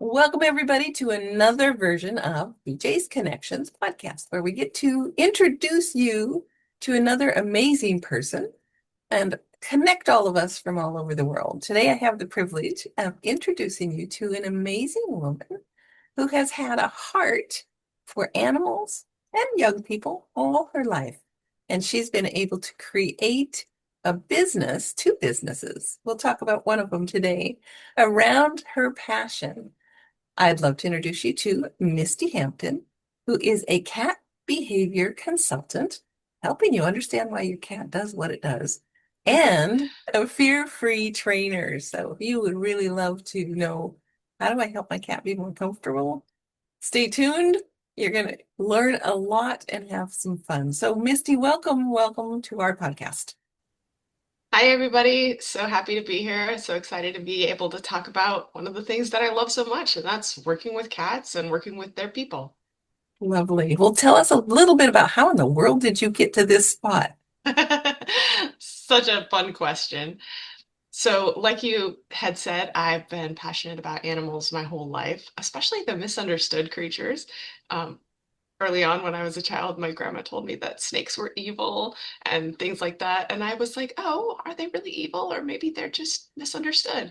Welcome, everybody, to another version of BJ's Connections podcast, where we get to introduce you to another amazing person and connect all of us from all over the world. Today, I have the privilege of introducing you to an amazing woman who has had a heart for animals and young people all her life. And she's been able to create a business, two businesses. We'll talk about one of them today around her passion. I'd love to introduce you to Misty Hampton, who is a cat behavior consultant, helping you understand why your cat does what it does, and a fear-free trainer. So if you would really love to know, how do I help my cat be more comfortable? Stay tuned. You're going to learn a lot and have some fun. So Misty, welcome to our podcast. Hi, everybody. So happy to be here. So excited to be able to talk about one of the things that I love so much, and that's working with cats and working with their people. Lovely. Well, tell us a little bit about how in the world did you get to this spot? Such a fun question. So, like you had said, I've been passionate about animals my whole life, especially the misunderstood creatures. Um, Early on, when I was a child, my grandma told me that snakes were evil and things like that. And I was like, oh, are they really evil? Or maybe they're just misunderstood.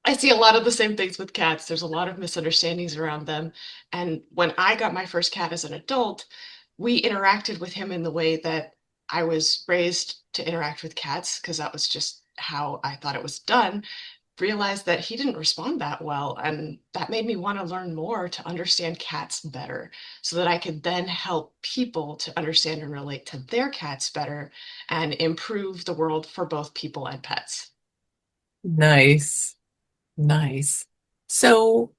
I see a lot of the same things with cats. There's a lot of misunderstandings around them. And when I got my first cat as an adult, we interacted with him in the way that I was raised to interact with cats, because that was just how I thought it was done. Realized that he didn't respond that well. And that made me want to learn more to understand cats better so that I could then help people to understand and relate to their cats better and improve the world for both people and pets. Nice. Nice. So,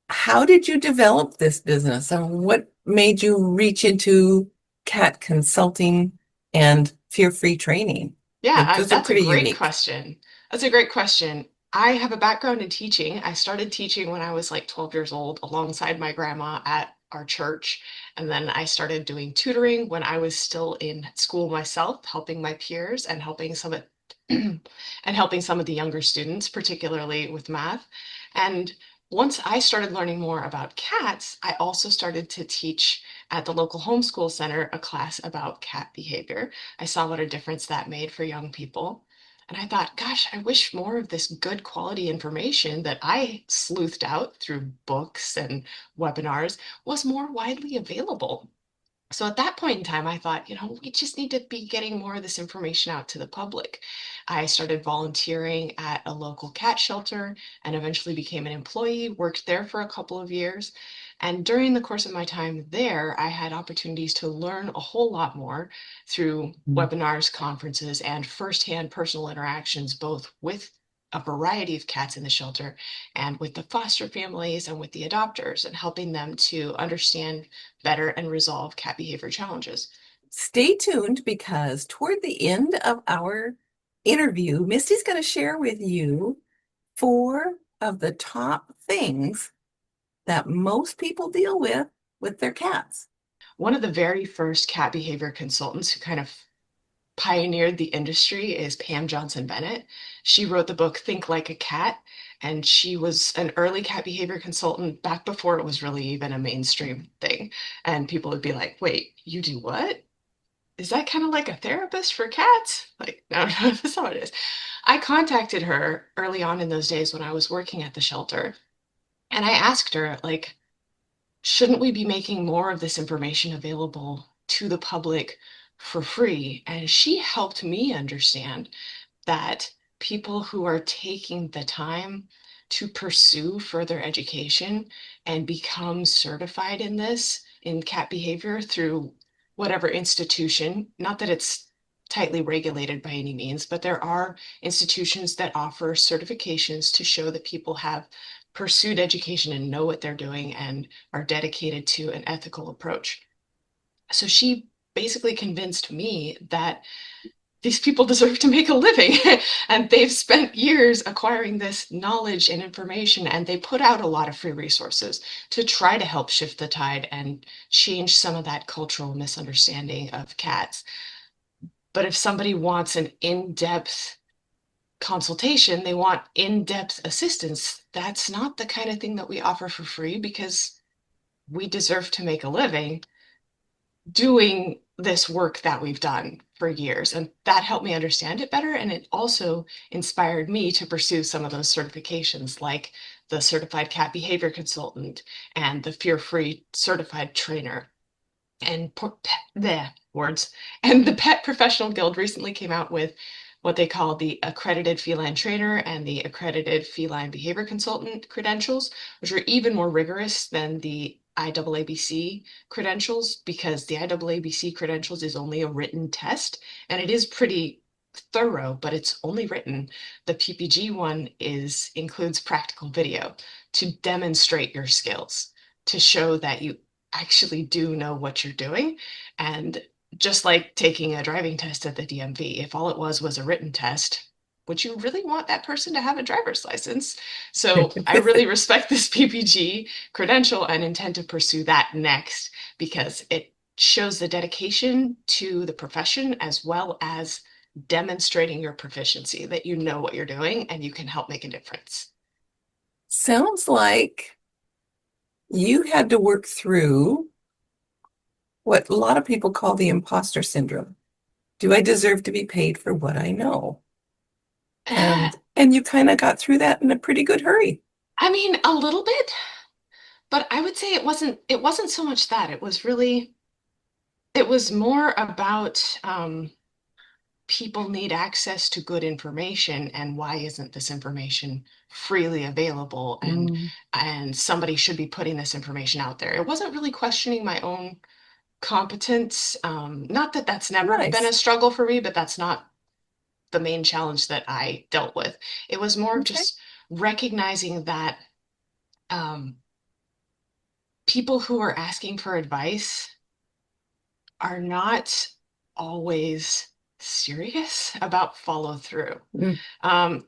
how did you develop this business and what made you reach into cat consulting and fear-free training? Yeah, Those are that's a pretty great unique. question. That's a great question. I have a background in teaching. I started teaching when I was like 12 years old alongside my grandma at our church. And then I started doing tutoring when I was still in school myself, helping my peers and helping some of and helping some of the younger students, particularly with math. And once I started learning more about cats, I also started to teach at the local homeschool center a class about cat behavior. I saw what a difference that made for young people. And I thought, gosh, I wish more of this good quality information that I sleuthed out through books and webinars was more widely available. So at that point in time, I thought, we just need to be getting more of this information out to the public. I started volunteering at a local cat shelter and eventually became an employee, worked there for a couple of years. And during the course of my time there, I had opportunities to learn a whole lot more through webinars, conferences, and firsthand personal interactions, both with a variety of cats in the shelter and with the foster families and with the adopters, and helping them to understand better and resolve cat behavior challenges. Stay tuned because toward the end of our interview, Misty's going to share with you four of the top things that most people deal with their cats. One of the very first cat behavior consultants who kind of pioneered the industry is Pam Johnson Bennett. She wrote the book Think Like a Cat, and she was an early cat behavior consultant back before it was really even a mainstream thing. And people would be like, wait, you do what? Is that kind of like a therapist for cats? Like, no, no, that's not what it is. I contacted her early on in those days when I was working at the shelter, and I asked her, like, shouldn't we be making more of this information available to the public for free? And she helped me understand that people who are taking the time to pursue further education and become certified in this, in cat behavior through whatever institution, not that it's tightly regulated by any means, but there are institutions that offer certifications to show that people have pursued education and know what they're doing and are dedicated to an ethical approach. So she basically convinced me that these people deserve to make a living. And they've spent years acquiring this knowledge and information, and they put out a lot of free resources to try to help shift the tide and change some of that cultural misunderstanding of cats. But if somebody wants an in-depth consultation, they want in-depth assistance. That's not the kind of thing that we offer for free because we deserve to make a living doing this work that we've done for years. And that helped me understand it better. And it also inspired me to pursue some of those certifications, like the certified cat behavior consultant and the fear-free certified trainer. And the words. And the Pet Professional Guild recently came out with what they call the accredited feline trainer and the accredited feline behavior consultant credentials, which are even more rigorous than the IAABC credentials, because the IAABC credentials is only a written test and it is pretty thorough, but it's only written. The PPG one includes practical video to demonstrate your skills, to show that you actually do know what you're doing. And just like taking a driving test at the DMV, if all it was a written test, would you really want that person to have a driver's license? So I really respect this PPG credential and intend to pursue that next because it shows the dedication to the profession as well as demonstrating your proficiency, that you know what you're doing and you can help make a difference. Sounds like you had to work through what a lot of people call the imposter syndrome. Do I deserve to be paid for what I know? And you kind of got through that in a pretty good hurry. I mean, a little bit, but I would say it wasn't so much that. It was more about people need access to good information, and why isn't this information freely available, Mm, and somebody should be putting this information out there. It wasn't really questioning my own competence. Not that that's never been a nice. struggle for me, but that's not the main challenge that I dealt with. It was more of Okay. just recognizing that um, people who are asking for advice are not always serious about follow through. Mm,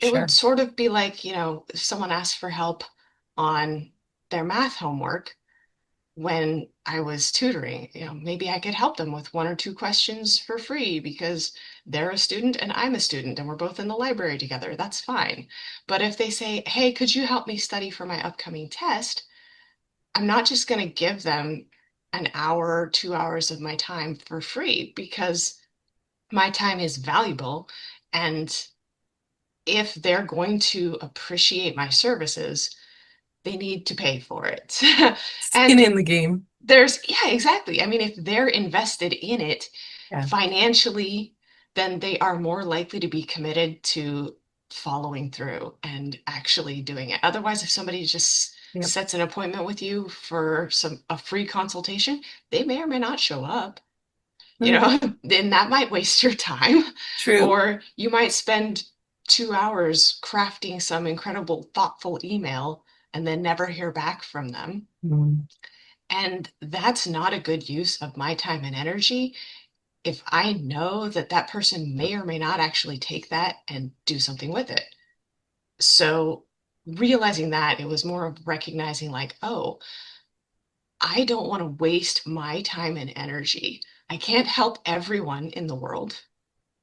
It would sure. sort of be like, if someone asked for help on their math homework when I was tutoring, maybe I could help them with one or two questions for free because they're a student and I'm a student and we're both in the library together. That's fine. But if they say, hey, could you help me study for my upcoming test? I'm not just going to give them an hour or 2 hours of my time for free because my time is valuable. And if they're going to appreciate my services, they need to pay for it. Skin And in the game. yeah, exactly. I mean, if they're invested in it Yeah. financially, then they are more likely to be committed to following through and actually doing it. Otherwise, if somebody just Yep. sets an appointment with you for a free consultation, they may or may not show up. Mm, Then that might waste your time. true. Or you might spend 2 hours crafting some incredible, thoughtful email and then never hear back from them. Mm, And that's not a good use of my time and energy if I know that that person may or may not actually take that and do something with it. So realizing that, it was more of recognizing like, oh, I don't want to waste my time and energy. I can't help everyone in the world.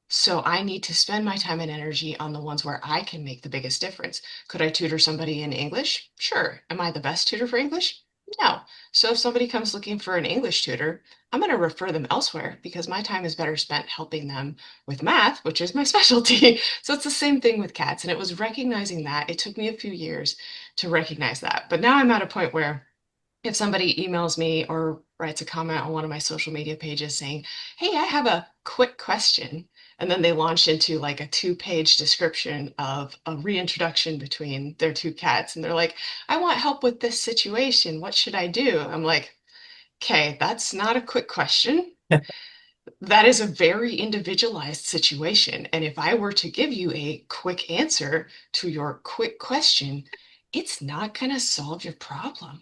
So I need to spend my time and energy on the ones where I can make the biggest difference. Could I tutor somebody in English? Sure. Am I the best tutor for English? No. So if somebody comes looking for an English tutor, I'm going to refer them elsewhere because my time is better spent helping them with math, which is my specialty. So it's the same thing with cats. And it was recognizing that. It took me a few years to recognize that. But now I'm at a point where if somebody emails me or writes a comment on one of my social media pages saying, hey, I have a quick question, and then they launch into like a 2-page description of a reintroduction between their two cats, and they're like, I want help with this situation. What should I do? I'm like, okay, that's not a quick question. That is a very individualized situation. And if I were to give you a quick answer to your quick question, it's not going to solve your problem.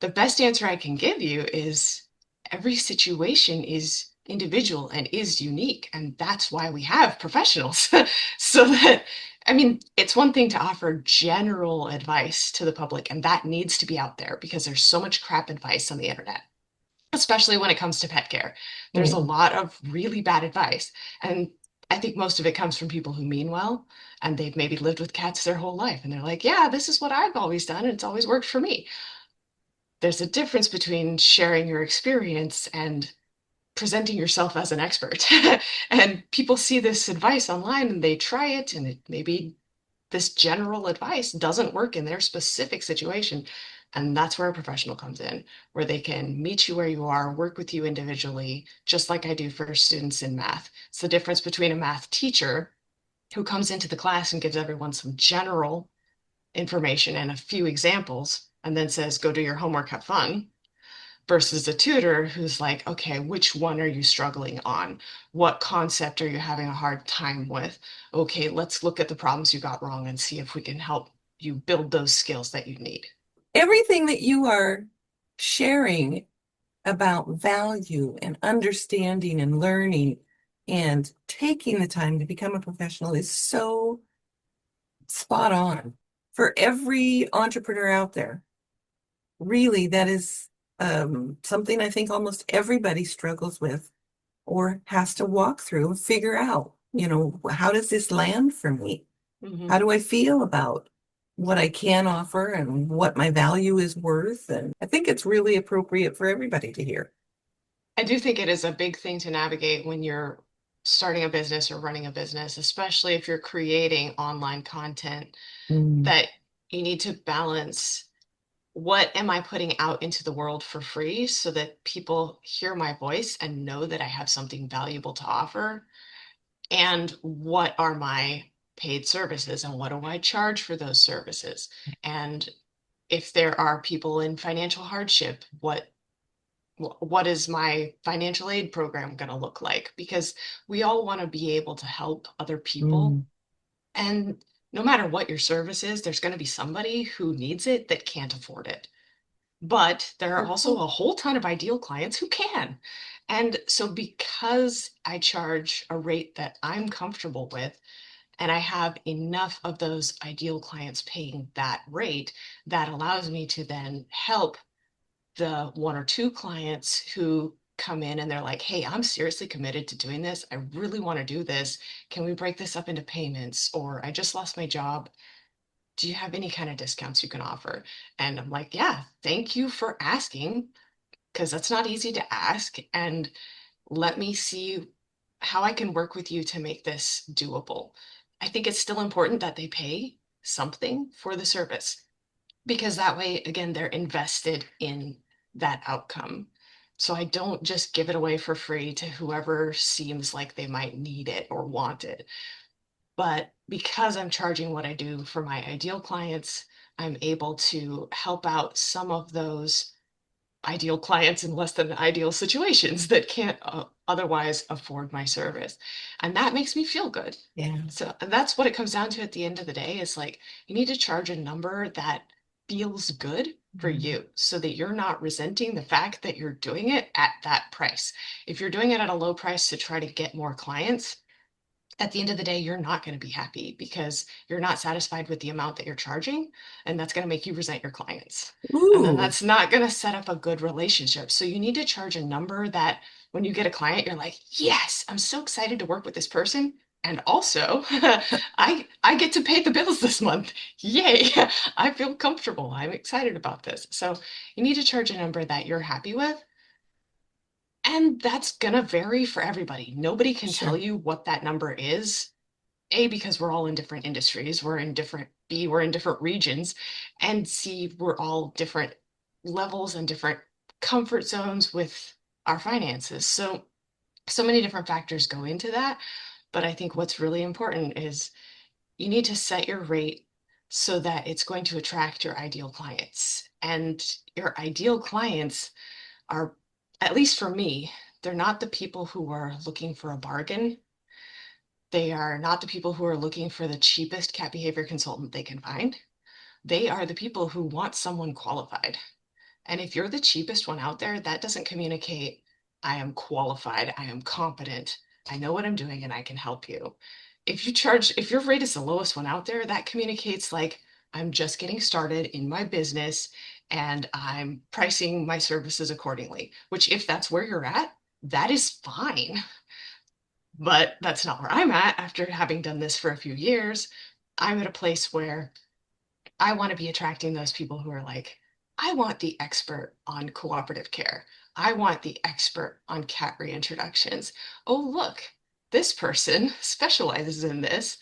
The best answer I can give you is every situation is individual and is unique. And that's why we have professionals. So that, I mean, it's one thing to offer general advice to the public, and that needs to be out there because there's so much crap advice on the internet, especially when it comes to pet care. There's a mm, lot of really bad advice. And I think most of it comes from people who mean well, and they've maybe lived with cats their whole life, and they're like, yeah, this is what I've always done, and it's always worked for me. There's a difference between sharing your experience and presenting yourself as an expert. And people see this advice online and they try it, and it maybe this general advice doesn't work in their specific situation. And that's where a professional comes in, where they can meet you where you are, work with you individually, just like I do for students in math. It's the difference between a math teacher who comes into the class and gives everyone some general information and a few examples and then says, go do your homework, have fun, versus a tutor who's like, okay, which one are you struggling on? What concept are you having a hard time with? Okay, let's look at the problems you got wrong and see if we can help you build those skills that you need. Everything that you are sharing about value and understanding and learning and taking the time to become a professional is so spot on for every entrepreneur out there. Really, that is something I think almost everybody struggles with or has to walk through and figure out, how does this land for me? How Mhm. do I feel about what I can offer and what my value is worth? And I think it's really appropriate for everybody to hear. I do think it is a big thing to navigate when you're starting a business or running a business, especially if you're creating online content, Mm, that you need to balance what am I putting out into the world for free so that people hear my voice and know that I have something valuable to offer? And what are my paid services and what do I charge for those services? And if there are people in financial hardship, what is my financial aid program going to look like? Because we all want to be able to help other people. mm, And no matter what your service is, there's going to be somebody who needs it that can't afford it. But there are also True. a whole ton of ideal clients who can. And so, because I charge a rate that I'm comfortable with, and I have enough of those ideal clients paying that rate, that allows me to then help the one or two clients who come in and they're like, hey, I'm seriously committed to doing this. I really want to do this. Can we break this up into payments? Or I just lost my job. Do you have any kind of discounts you can offer? And I'm like, yeah, thank you for asking, because that's not easy to ask. And let me see how I can work with you to make this doable. I think it's still important that they pay something for the service, because that way, again, they're invested in that outcome. So I don't just give it away for free to whoever seems like they might need it or want it. But because I'm charging what I do for my ideal clients, I'm able to help out some of those ideal clients in less than ideal situations that can't otherwise afford my service. And that makes me feel good. Yeah. So and that's what it comes down to at the end of the day is like you need to charge a number that feels good for Mm. you so that you're not resenting the fact that you're doing it at that price. If you're doing it at a low price to try to get more clients, at the end of the day, you're not going to be happy because you're not satisfied with the amount that you're charging, and that's going to make you resent your clients. And then Ooh, that's not going to set up a good relationship. So you need to charge a number that when you get a client, you're like, yes, I'm so excited to work with this person. And also, I get to pay the bills this month. Yay. I feel comfortable. I'm excited about this. So you need to charge a number that you're happy with. And that's going to vary for everybody. Nobody can tell sure. you what that number is. A, because we're all in different industries, B, we're in different regions, and C, we're all different levels and different comfort zones with our finances. So, so many different factors go into that. But I think what's really important is you need to set your rate so that it's going to attract your ideal clients. And your ideal clients are, at least for me, they're not the people who are looking for a bargain. They are not the people who are looking for the cheapest cat behavior consultant they can find. They are the people who want someone qualified. And if you're the cheapest one out there, that doesn't communicate, I am qualified, I am competent, I know what I'm doing, and I can help you. If your rate is the lowest one out there, that communicates like, I'm just getting started in my business and I'm pricing my services accordingly, which if that's where you're at, that is fine. But that's not where I'm at after having done this for a few years. I'm at a place where I want to be attracting those people who are like, I want the expert on cooperative care. I want the expert on cat reintroductions. Oh, look, this person specializes in this.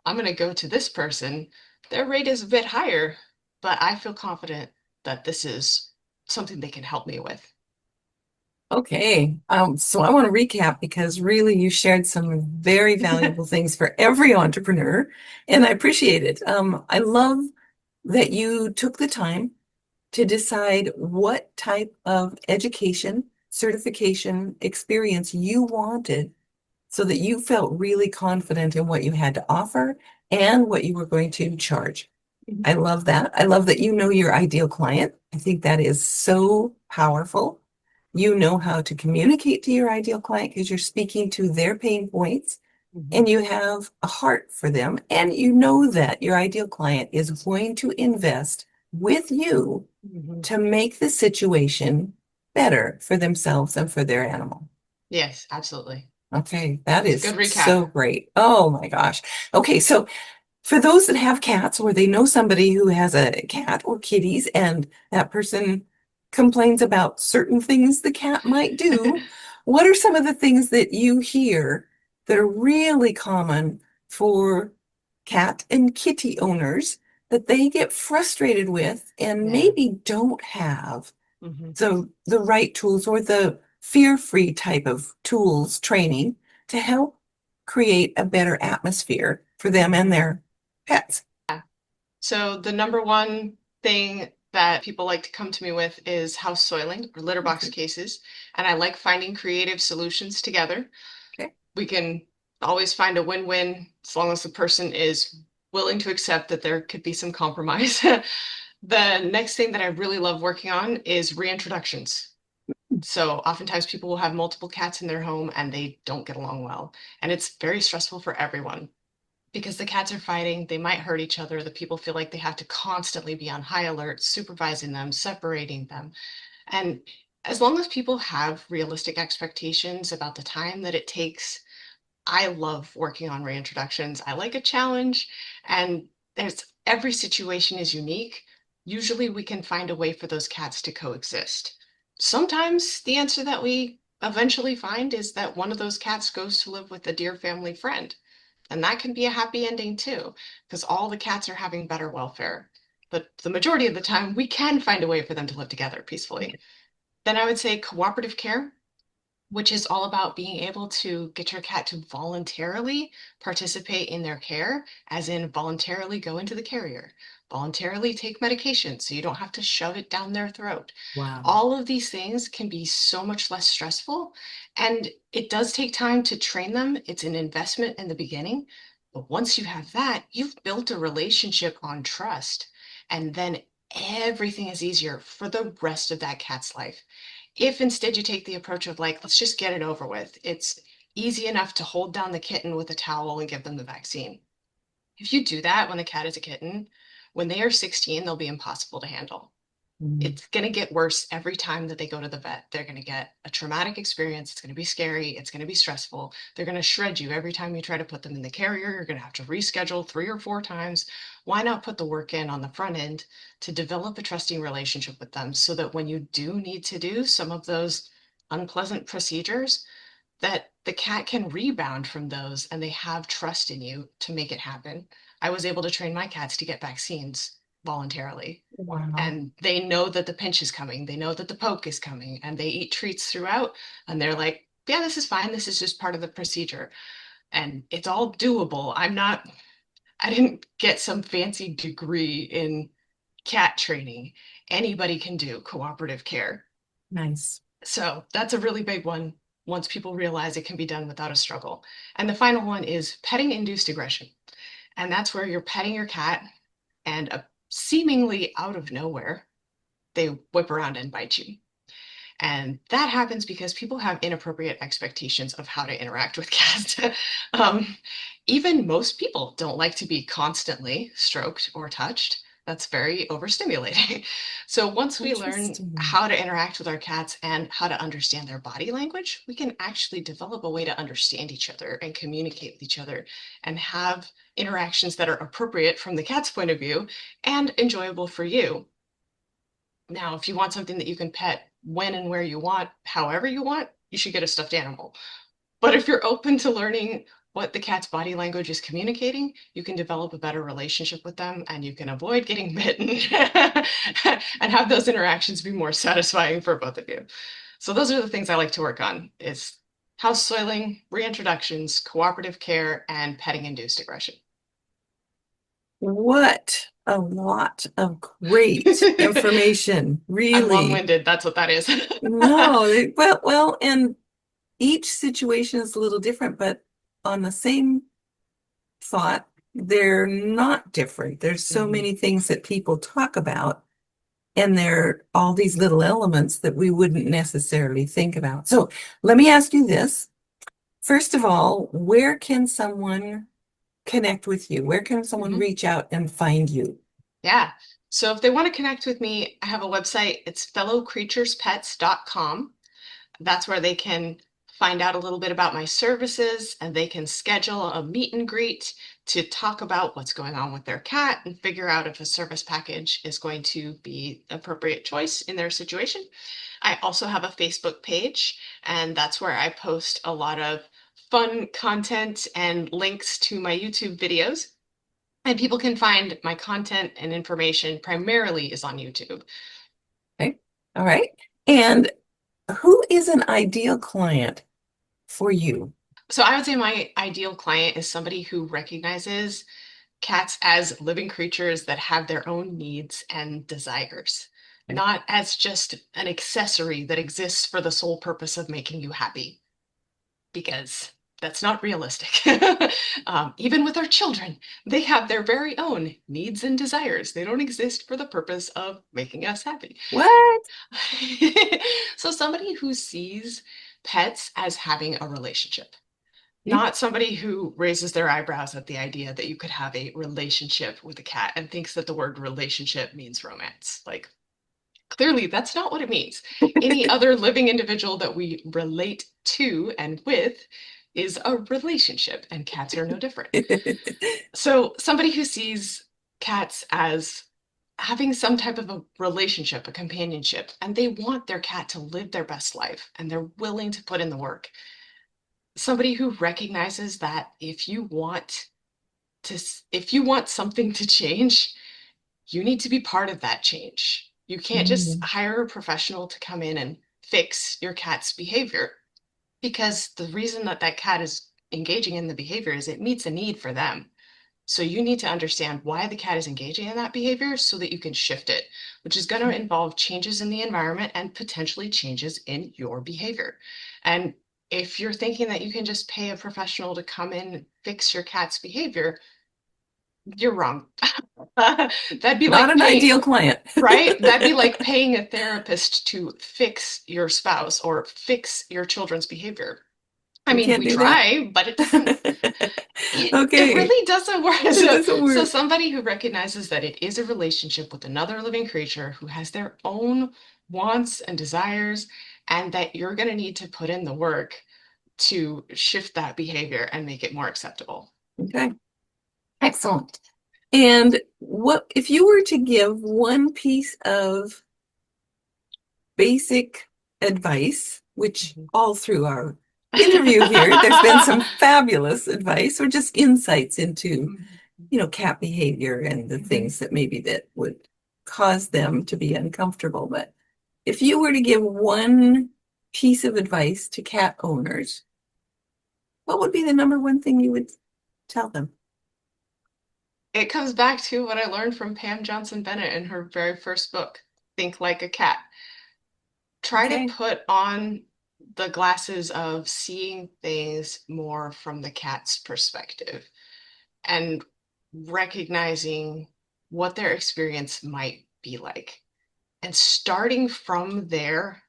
I'm going to go to this person. Their rate is a bit higher, but I feel confident that this is something they can help me with. Okay, so I want to recap because really you shared some very valuable things for every entrepreneur, and I appreciate it. I love that you took the time to decide what type of education, certification, experience you wanted so that you felt really confident in what you had to offer and what you were going to charge. I love that. I love that you know your ideal client. I think that is so powerful. You know how to communicate to your ideal client because you're speaking to their pain points Mhm. and you have a heart for them. And you know that your ideal client is going to invest with you Mhm. to make the situation better for themselves and for their animal. Yes, absolutely. Okay, that It's a good is recap. so great. Oh my gosh. Okay, so for those that have cats or they know somebody who has a cat or kitties and that person complains about certain things the cat might do, what are some of the things that you hear that are really common for cat and kitty owners that they get frustrated with and Yeah. maybe don't have Mhm. the right tools or the fear-free type of tools training to help create a better atmosphere for them and Mhm. their pets? So the number one thing that people like to come to me with is house soiling or litter box Okay. cases. And I like finding creative solutions together. Okay. We can always find a win-win as long as the person is willing to accept that there could be some compromise. The next thing that I really love working on is reintroductions. So oftentimes people will have multiple cats in their home and they don't get along well. And it's very stressful for everyone because the cats are fighting, they might hurt each other. The people feel like they have to constantly be on high alert, supervising them, separating them. And as long as people have realistic expectations about the time that it takes, I love working on reintroductions. I like a challenge, and there's every situation is unique. Usually we can find a way for those cats to coexist. Sometimes the answer that we eventually find is that one of those cats goes to live with a dear family friend. And that can be a happy ending too, because all the cats are having better welfare. But the majority of the time, we can find a way for them to live together peacefully. Then I would say cooperative care, which is all about being able to get your cat to voluntarily participate in their care, as in voluntarily go into the carrier, voluntarily take medication so you don't have to shove it down their throat. Wow. All of these things can be so much less stressful, and it does take time to train them. It's an investment in the beginning, but once you have that, you've built a relationship on trust, and then everything is easier for the rest of that cat's life. If instead you take the approach of like, let's just get it over with, it's easy enough to hold down the kitten with a towel and give them the vaccine. If you do that when the cat is a kitten, when they are 16, they'll be impossible to handle. Mhm. It's going to get worse every time that they go to the vet. They're going to get a traumatic experience. It's going to be scary. It's going to be stressful. They're going to shred you every time you try to put them in the carrier. You're going to have to reschedule 3 or 4 times. Why not put the work in on the front end to develop a trusting relationship with them so that when you do need to do some of those unpleasant procedures, that the cat can rebound from those and they have trust in you to make it happen. I was able to train my cats to get vaccines voluntarily, Wow. and they know that the pinch is coming, they know that the poke is coming, and they eat treats throughout, and they're like, yeah, this is fine, this is just part of the procedure, and it's all doable. I didn't get some fancy degree in cat training. Anybody can do cooperative care. Nice. So that's a really big one once people realize it can be done without a struggle. And the final one is petting induced aggression. And that's where you're petting your cat and seemingly out of nowhere, they whip around and bite you. And that happens because people have inappropriate expectations of how to interact with cats. um, Even most people don't like to be constantly stroked or touched. That's very overstimulating. So once we learn Interesting. how to interact with our cats and how to understand their body language, we can actually develop a way to understand each other and communicate with each other and have interactions that are appropriate from the cat's point of view and enjoyable for you. Now, if you want something that you can pet when and where you want, however you want, you should get a stuffed animal. But if you're open to learning what the cat's body language is communicating, you can develop a better relationship with them and you can avoid getting bitten and have those interactions be more satisfying for both of you. So those are the things I like to work on is house soiling, reintroductions, cooperative care, and petting induced aggression. What a lot of great information, I'm really. long-winded, that's what that is. No, and each situation is a little different, but on the same thought, they're not different. There's so Mhm. many things that people talk about, and there are all these little elements that we wouldn't necessarily think about. So let me ask you this. First of all, where can someone connect with you? Where can someone Mhm. reach out and find you? Yeah. So if they want to connect with me, I have a website. It's fellowcreaturespets.com. That's where they can find out a little bit about my services and they can schedule a meet and greet to talk about what's going on with their cat and figure out if a service package is going to be appropriate choice in their situation. I also have a Facebook page, and that's where I post a lot of fun content and links to my YouTube videos. And people can find my content and information primarily is on YouTube. Okay. All right. And who is an ideal client for you? So I would say my ideal client is somebody who recognizes cats as living creatures that have their own needs and desires, Okay. not as just an accessory that exists for the sole purpose of making you happy, because that's not realistic. Even with our children, they have their very own needs and desires. They don't exist for the purpose of making us happy. What? So somebody who sees pets as having a relationship, Okay. not somebody who raises their eyebrows at the idea that you could have a relationship with a cat and thinks that the word relationship means romance. Like, clearly, that's not what it means. Any other living individual that we relate to and with is a relationship, and cats are no different. So, somebody who sees cats as having some type of a relationship, a companionship, and they want their cat to live their best life and they're willing to put in the work. Somebody who recognizes that if you want something to change, you need to be part of that change. You can't just Mhm. hire a professional to come in and fix your cat's behavior because the reason that that cat is engaging in the behavior is it meets a need for them. So you need to understand why the cat is engaging in that behavior so that you can shift it, which is going to involve changes in the environment and potentially changes in your behavior. And if you're thinking that you can just pay a professional to come in and fix your cat's behavior, you're wrong. That'd be Not like an paying, ideal client. right? That'd be like paying a therapist to fix your spouse or fix your children's behavior. I We mean, can't we do that. try, but it Okay. really doesn't work. It doesn't So work. somebody who recognizes that it is a relationship with another living creature who has their own wants and desires, and that you're going to need to put in the work to shift that behavior and make it more acceptable. Okay. Excellent. And what if you were to give one piece of basic advice, which Mhm. all through our interview here, there's been some fabulous advice or just insights into, cat behavior and the Mhm. things that maybe that would cause them to be uncomfortable. But if you were to give one piece of advice to cat owners, what would be the number one thing you would tell them? It comes back to what I learned from Pam Johnson Bennett in her very first book, Think Like a Cat. Try to Okay. put on the glasses of seeing things more from the cat's perspective and recognizing what their experience might be like. And starting from there,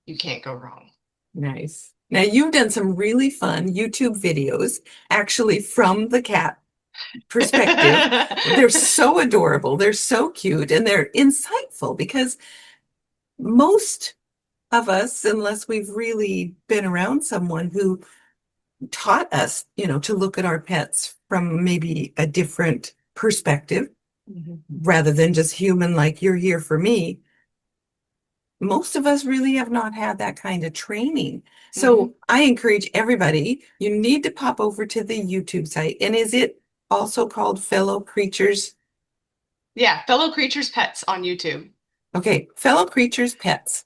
you can't go wrong. Nice. Now you've done some really fun YouTube videos actually from the cat perspective. They're so adorable, they're so cute, and they're insightful because most of us, unless we've really been around someone who taught us, to look at our pets from maybe a different perspective Mhm. rather than just human, like you're here for me. Most of us really have not had that kind of training. So Mhm. I encourage everybody, you need to pop over to the YouTube site. And is it also called Fellow Creatures? Yeah, Fellow Creatures Pets on YouTube. Okay, Fellow Creatures Pets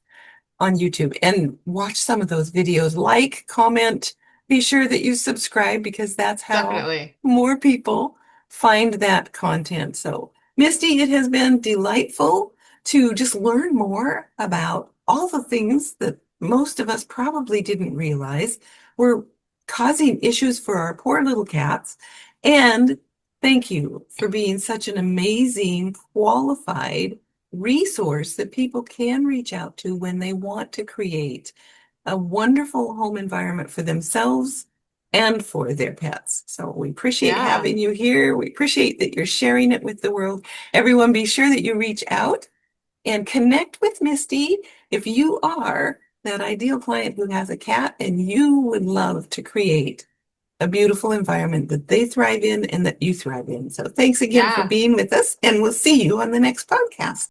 on YouTube and watch some of those videos. Like, comment, be sure that you subscribe because that's how Definitely. more people find that content. So, Misty, it has been delightful to just learn more about all the things that most of us probably didn't realize were causing issues for our poor little cats. And thank you for being such an amazing, qualified resource that people can reach out to when they want to create a wonderful home environment for themselves and for their pets. So we appreciate Yeah. having you here. We appreciate that you're sharing it with the world. Everyone, be sure that you reach out and connect with Misty if you are that ideal client who has a cat and you would love to create a beautiful environment that they thrive in and that you thrive in. So thanks again for Yeah. being with us, and we'll see you on the next podcast.